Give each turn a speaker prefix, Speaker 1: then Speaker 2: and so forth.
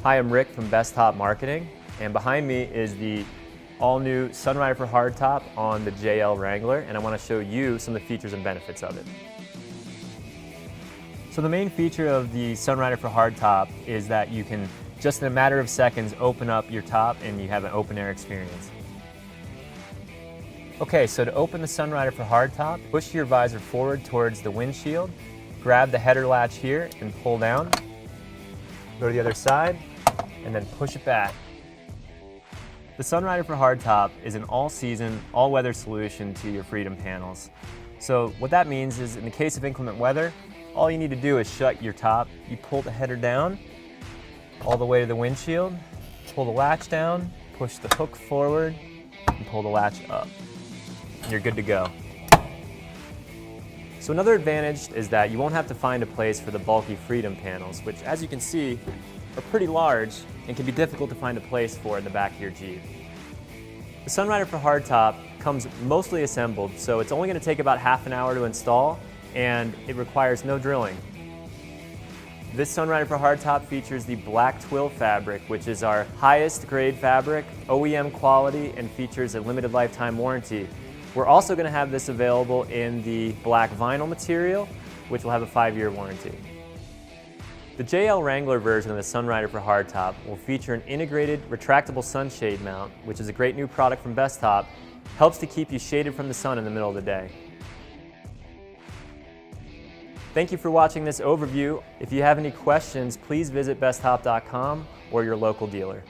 Speaker 1: Hi, I'm Rick from Bestop Marketing, and behind me is the all-new Sunrider for Hardtop on the JL Wrangler, and I want to show you some of the features and benefits of it. So the main feature of the Sunrider for Hardtop is that you can, just in a matter of seconds, open up your top and you have an open air experience. Okay, so to open the Sunrider for Hardtop, push your visor forward towards the windshield, grab the header latch here and pull down, go to the other side, and then push it back. The Sunrider for Hardtop is an all-season, all-weather solution to your Freedom panels. So what that means is, in the case of inclement weather, all you need to do is shut your top. You pull the header down all the way to the windshield, pull the latch down, push the hook forward, and pull the latch up. And you're good to go. So another advantage is that you won't have to find a place for the bulky Freedom panels, which, as you can see, are pretty large and can be difficult to find a place for in the back of your Jeep. The Sunrider for Hardtop comes mostly assembled, so it's only going to take about half an hour to install, and it requires no drilling. This Sunrider for Hardtop features the black twill fabric, which is our highest grade fabric, OEM quality, and features a limited lifetime warranty. We're also going to have this available in the black vinyl material, which will have a 5-year warranty. The JL Wrangler version of the Sunrider for Hardtop will feature an integrated retractable sunshade mount, which is a great new product from Bestop. Helps to keep you shaded from the sun in the middle of the day. Thank you for watching this overview. If you have any questions, please visit bestop.com or your local dealer.